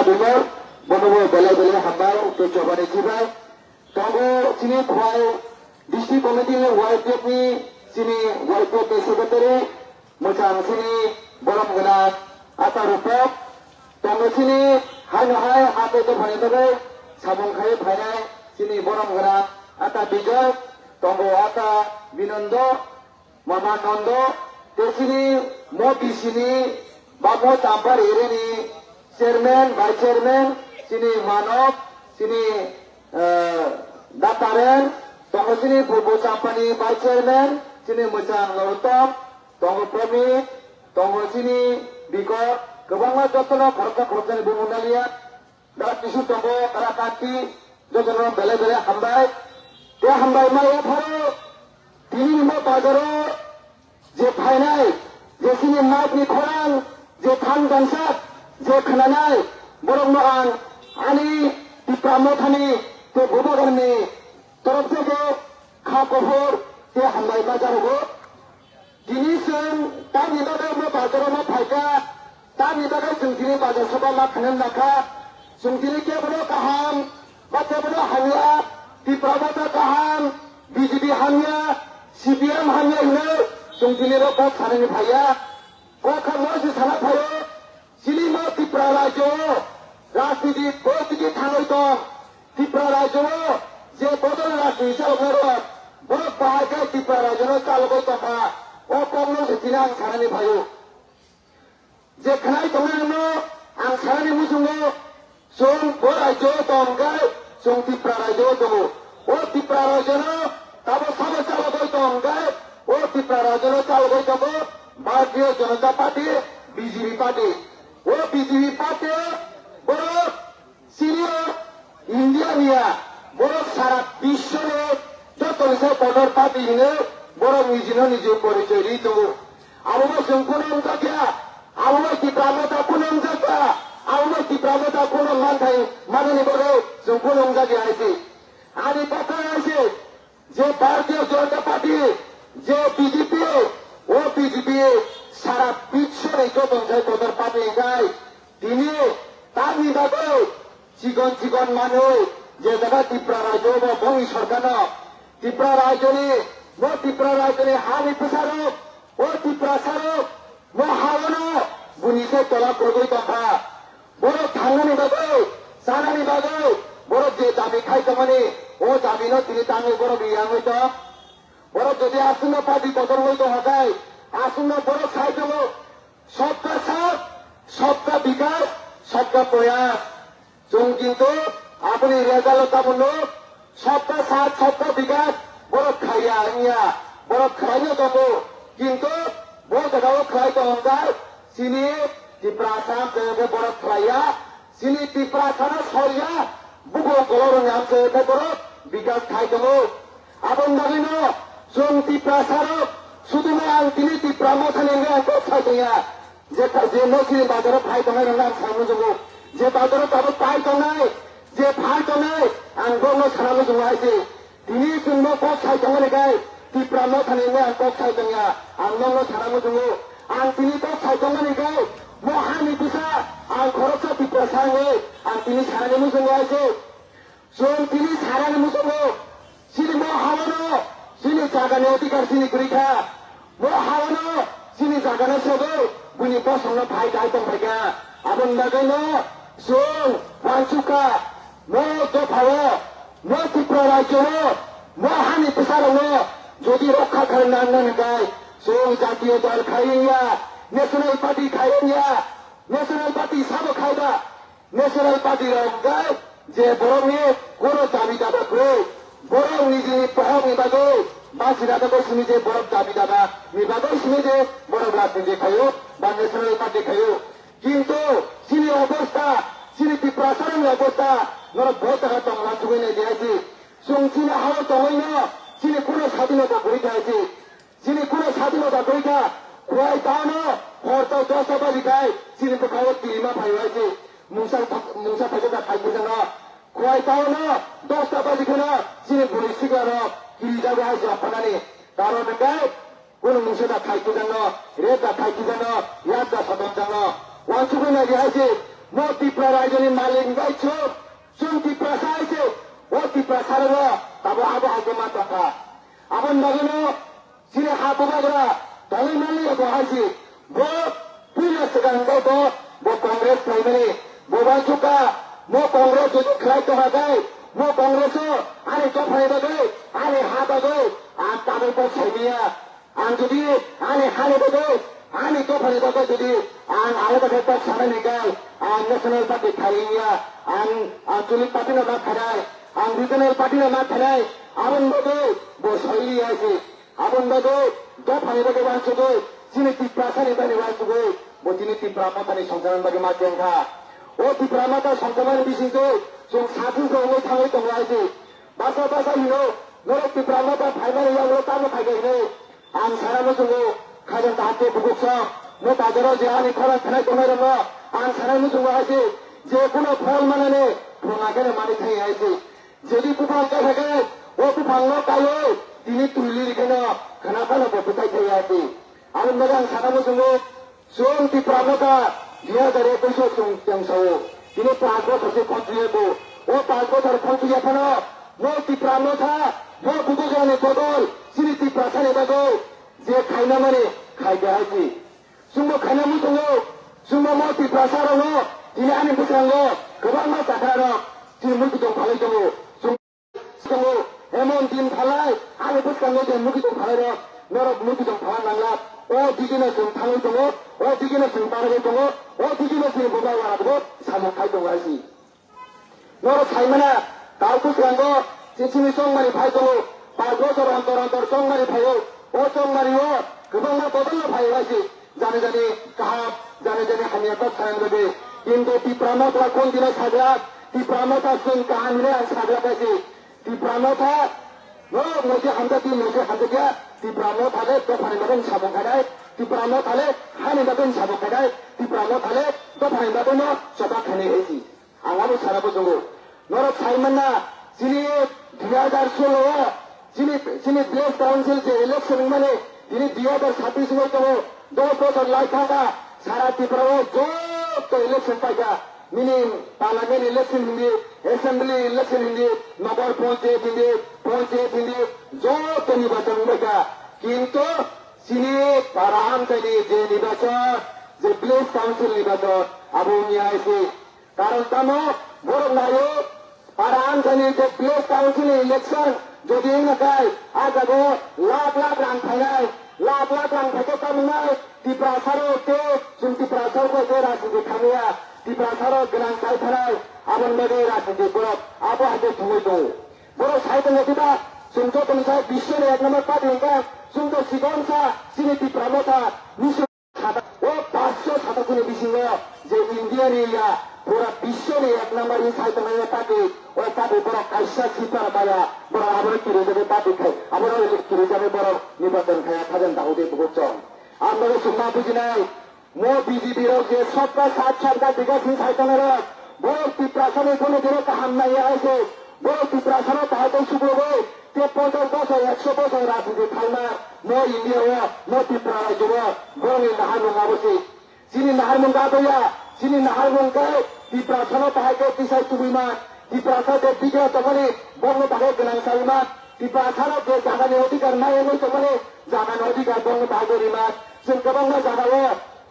Umar bonobo bela hambai ke cobane cibai tongo sini khwai district committee ni YPF ni sini YPF ni secretary mochang sini borom gana ata rupok tongo sini hai ate to phane tabe sabong khai phainai sini borom gana ata Bijoy tongo ata Binondo Mama Nondo te sini mo bisini babo tampar ere ni chairman vice chairman sini Manok sini Dataran tongo sini Bobo Sampani vice chairman sini Mochang Nortom tongo Promi tongo sini Biko kebangga jotona kharta khorjani bumundalia da kisu tongo karakati jotona bele hambai te hambai ma ya pharo tini ma bazaro je phainai je sini matni khorang je than gansat je khananai borong no ang ani tipramo thani te bobagarni तरफ से खाकोर ते हमलाई बाजारो दिनिसन तानि बागा म बाजारो म फाइका तानि बागा जोंथिनि बाजार सभा मा खनन नाखा जोंथिनि के बनो काहाम बाते बनो हानिया तिप्राबता काहाम बीजेपी हानिया सीपीएम हानिया इनो जोंथिनि रो को खाननि भाया को खामो से साना भायो सिलिमा तिप्रा राज्य राजनीति politiki थाङै दं तिप्रा राज्य जे बदल राष्ट्र चालक बरफ बाहायका तिप्रा राज्य चालक तथा ओ कमल दिना आं सानानि भायो जे खानाय दंनो आं सानानि मुजुङो जों ब राज्य दंगाय जों तिप्रा राज्य दङ ओ तिप्रा राज्य ताबो साबो चालक दंगाय ओ तिप्रा राज्य चालक दङ Bharatiya Janata party BJP party ओ बीजेपी पार्टी बरफ सिनियर इंडिया निया बरफ सारा विश्व में जो तुमसे पदर पाती है बरफ निजिनो निजे परिचय दी तो अब वो संपूर्ण उनका क्या अब वो तिप्रामता कुनम जाता अब वो तिप्रामता कुनम मान थाई मानने बोले संपूर्ण उनका क्या है आदि पता है जो भारतीय जनता पार्टी जो बीजेपी वो बीजेपी सारा विश्व में जो तुमसे पदर पाती है दिने तामी बाबू चिकन मानो जे जगह तिप्रा राज्य में बंगी सरकार तिप्रा राज्य ने वो तिप्रा राज्य ने हानि पसारो वो तिप्रा सारो वो हावनो बुनी से तला कोई तथा बोलो थांगनी बागो सानानी बागो बोलो जे दाबी खाई तमने वो दाबी न तिनी तांगे बोलो बियांगे तो बोलो जदि आसुन पार्टी बदल होई तो हगाय आसुन बोलो खाई तो सबका साथ सबका विकास सबका प्रयास जों किंतु अपनी रेजालता बनो सबका साथ सबका विकास बरफ खाया इया बरफ खाने दो किंतु वो जगह खाई तो अंगार सिनी तिप्रासा के बरफ खाया सिनी तिप्रासा ना छोड़िया बुको कलर नाम से के बरफ विकास खाई दो अब नगीनो जों तिप्रासा रो सुधु में आं तिनी तिप्रामो थानेंगे अंको खाई दिया जे नोसिनी बाजार खाई दो ना नाम सामने जो जे बाजार तब पाई तो नहीं जे भाई तो नहीं आंगोनो सारानो जुआइसे दिनी सुनो को साइ दंगने गाय तिप्रामो थानेंगे अंको साइ दंगा आंगोनो सारानो जुओ आं तिनी को साइ दंगने गाय मोहानि पिसा आं खरसा तिप्रा साङे आं तिनी सारानि मुजुआइसे जों तिनी सारानि मुजुओ सिनि मोहावनो सिनि जागानि अधिकार सिनि गुरिखा मोहावनो सिनि जागानि सोबो बुनि पसंनो भाई गाय दंफायगा आबन नगैनो जों वानसुका mo to phawo mo tipra rajyo mo hani pesaro jodi rokha karna nan gai so jatiyo dal khaiya national party khaiya national party sabo khaida national party gai je borong ni koro dabi daba kro borong ni je pohong ni bago basira da ko sini je borong dabi daba ni bago sini je borong lat je khayo ba national party khayo kintu sini obostha sini tiprasaran obostha नर बहुत तरह तो लाचुगे ने दियासी सुंचिने हाव तोइनो सिने कुनो स्वाधीनता करिखायसी सिने कुनो स्वाधीनता करिखा खुवाइ तानो हरतो दसता बालिकाय सिने तो खाव तिमा फाइवायसी मुसा फाइदा फाइजन खुवाइ तानो दसता बालिखाना सिने पुलिसगार किरिजा गाय जाफानानि कारण गाय कुनो मुसादा फाइजन रेदा फाइजन यादा सदन जन वाचुगे ने दियासी mo tipra rajoni maling gaicho sum tipra saise o tipra sarero tabo abo agama taka abon bagino sine habu bagra dali mali abo haji bo pura segan go bo congress primary bo banchuka mo congress jodi khlai to hagai mo congress ani to phai bagai ani ha bagai a tabo ko chhaiya an jodi ani hale bagai ani to phai bagai jodi an ale bagai to sare nigal an national party khaiya an tulik party na ma kharai an regional party na ma kharai abon bagai bo saili ase abon bagai to phai bagai banchugo sine tipra sane bani banchugo bo tini tipra matani songkaran bagai ma jengkha o tipra mata songkaran bisingo song satu dong thangai dong ase basa hino nore tipra mata phaibani ya lo tamo phaigai ne an sarano sungo khajan tahte buguksa mo tajaro je ani khara thanai tonai ro an sarano sungo ase je kono phol manane phonagene mani thai ase jodi pupang ka thake o pupang no kayo tini tulli rikeno khana khana botai thai ase an magan sarano sungo song tipra mata dia dari besok song yang sawo ini pago terus kontriye bo o pago terus kontriye pano mo tipra mata mo buku jane bodol sini tipra sane bago je khaina mane khai gaji sumbo khaina mu tungo sumbo mo tipra saro no ini ani bukango kebang ma sakara sini mu dong phalai tungo sumbo emon din phalai ani bukango je mu dong phalai ro norok mu dong phalai nangla o digina sum thangai tungo o digina sum parage tungo o digina sum bobai warago samo khai tungo asi norok khai mana tau bukango sini songmani phai tungo pago sor antor songmani phayo o songmani o kebang ma bodol na phai asi jane kahap jane hanya ko sarang lebe কিন্তু tipramata কোন দিনে সাজা tipramata কোন কাহানি আর সাজা কাছে tipramata no মজে হামদা দিয়া tipramata লে তো ফানি মাবেন সাবং খাদাই tipramata লে হানি মাবেন সাবং খাদাই tipramata লে তো ফানি মাবেন সবা খানি হেজি আঙাবো সারাবো জঙ্গো নর সাইমান্না যিনি 2016 যিনি প্লেস কাউন্সিল যে ইলেকশন মানে যিনি 2026 में तो 2 বছর লাই থাকা সারা ত্রিপুরা তো ইলেকশন পাইকা মিনি পার্লামেন্ট ইলেকশন হিন্দি অ্যাসেম্বলি ইলেকশন হিন্দি নগর পঞ্চায়েত হিন্দি যত নির্বাচন দেখা কিন্তু চিনি পারামকারী যে নির্বাচন যে প্লেস কাউন্সিল নির্বাচন আবু নিয়ে আসে কারণ তামো বড় নায়ো পারামকারী যে প্লেস কাউন্সিল ইলেকশন যদি নাকায় আগাগো লাখ রান থাকায় লাখ রান থাকে কামনায় tipra-saro te sum tipra-saro ko te rajini khamia tipra-saro gran kai tharai abon mege rajini borok abo hade thumoi do boro saite notiba sum to tumsai bisho ne ek number party ka sum to sigonsa sini tipra-mata nisho khata o 500 khata kune bisingo je indian area pura bisho ne ek number in saite ne party o party boro kaisa sipara baya boro abon kire jabe party khai abon kire jabe boro nirbachan khaya khajan daude bugokchon আপনাদের সুন্দর বুঝি নাই মো বিজেপির যে সবটা 60 সরকার বিকাশ সাইতনের বড় ত্রিপ্রাসনে কোনো দিনও কাহাম নাই আছে বড় ত্রিপ্রাসনে তাহাতে শুভবে 53 বছর 100 বছর রাজনীতি খালনা মো ইন্ডিয়া মো ত্রিপুরা রাজ্য গরমে নাহার মুঙ্গা বসে চিনি নাহার মুঙ্গা দইয়া চিনি নাহার মুঙ্গায় ত্রিপ্রাসনে তাহাকে পিসাই তুবিমা ত্রিপ্রাসনে বিজয় তখনই বঙ্গ তাকে গেলাম সাইমা ত্রিপ্রাসনে যে জাগানি অধিকার নাই এমন তখনই জাগান অধিকার বঙ্গ তাহাকে রিমাত जों गोबां जागावो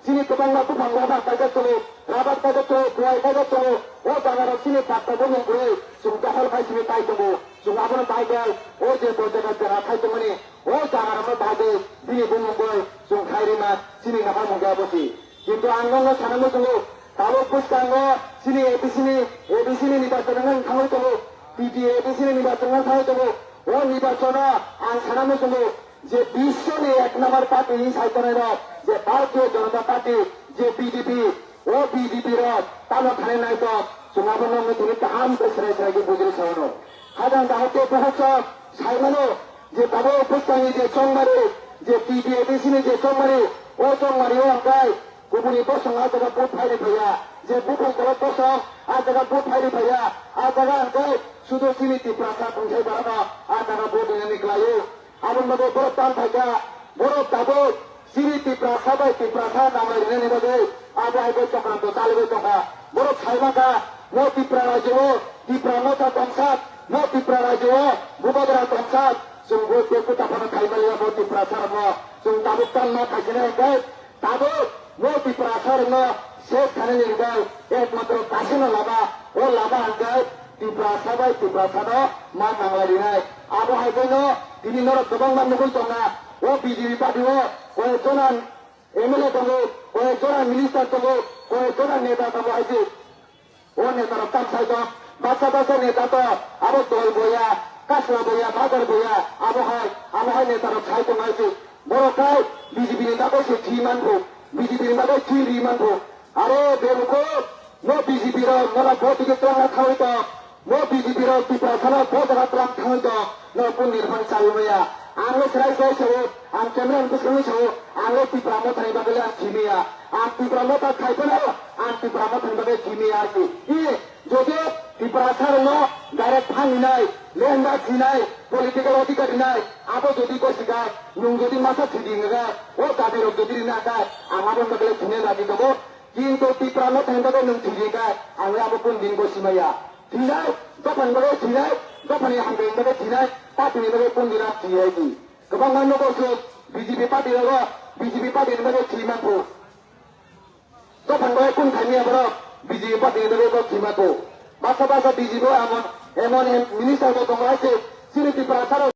सिनि गोबां बुफां राबार गायदा दङ राबार गायदा दङ गय गायदा दङ ओ जागाराव सिनि पात्ताबो नंगुरै जों दाहल खायसिनि गाय दङ जों आबोनो गायगोन ओ जे बयदागा जागा खायदोंमोन ओ जागारावनो बागे दिनै बुंगोन जों खायरिमा सिनि नाहा मुगाबोसि किन्तु आंनो सानामो दङ दाबो बुसकाङो सिनि एबिसिनि निबाचनन थाङै दङ पिडि एबिसिनि निबाचनन थाङै दङ ओ निबाचना आं सानामो दङ যে বিশ্বনে এক নম্বর পার্টি সাইতনের যে ভারতীয় জনতা পার্টি যে বিজেপি ও বিজেপির তানো খানে নাই তো সুনাবন তুমি কাহাম বেসরাই বুঝে সানো খাদান দাহতে বহু সাইমানো যে বাবু পুস্তানি যে চংমারি যে পিডি এবিসিনি যে চংমারি ও চংমারি ও গায় গুবুনি বসং আ জায়গা বুট ফাইরি ভাইয়া যে বুফং করে বসং আ জায়গা বুট ফাইরি ভাইয়া আ জায়গা গায় শুধু চিনি ত্রিপ্রাসা পৌঁছাই বাড়ানো আ জায়গা বুট এনে নিকলায়ো আবন মধ্যে বড় টান থাকা বড় দাবো সিঁড়ি ত্রিপ্রাসা বাই ত্রিপ্রাসা নামাই রেনে বাজে আবহাওয়া চক্রান্ত চালিবে টাকা बर' खायमाखा न' त्रिपुरा रायजोआव त्रिपुरा न'था तंसात न' त्रिपुरा रायजोआव बुबादरा तंसात जों बेखौ दाफानो खायमालिया न' त्रिपुरा सारनो जों दाबो तालना खायसेनो हेंगाय दाबो न' त्रिपुरा सारनो शेष थानाय लिरबाय एकमात्र कासिनो लामा अ लामा हांगाय त्रिपुरा साबाय त्रिपुरा सानो मा नांलायनाय आबहावायनो दिनै नरक गोबां मानसिफोर दंना अ बिजेपि पार्टियाव कयेकजना एमएलए दङ कयेकजना मिनिस्टार दङ कयेकजना नेता दङ आइजो अ नेतार तामसाय दं बासा बासा नेता दं आरो दल बया कासला बया बाजार बया आबहावाय नेतार खाय दं आइजो बर'खाय बिजेपि नेताखौ थि मानखौ बिजेपि नेताखौ थि रि मानखौ आरो बेखौ न' बिजेपि र मला भोट गितना थावै दं न' बिजेपि र त्रिपुरा साना भोट रात्रा थावै दं न' पुन निर्माण चालुया आंनो सेराय सावो आं केमेरा बुसुङै सावो आंनो त्रिपुरा मथानि बागै आं थिमिया आं त्रिपुरा मथा खायफोना आं त्रिपुरा मथानि बागै थिमिया आरोखि इ যদি त्रिपुरा सारनो डाइरेक्ट फानिनाय लेंदा थिनाय पलिटिकल अधिकार दिनाय आबो যদি गसिगाय नुं যদি मासा थिदिङगा ओ गादिरो যদি नागाय आंहाबो बागै थिने लादि दङ কিন্তু त्रिपुरा मथानि बागै नों थिदिङगा आंनो आबो पुन दिन गसिमाया थिनाय दफान बागै थिनाय दफानि हांगै बागै थिनाय पार्टीनि बागै पुन दिना थियायदि गोबां माननो गसो बिजेपि पार्टीयाव बिजेपि पार्टीनि बागै थिमाखौ दफान बागै पुन खायमिया बर' बिजेपि पार्टीनि बागै थिमाखौ बासा बासा बिजेपि एमन मिनिस्टार दङ आइसे सिरि त्रिपुरा सार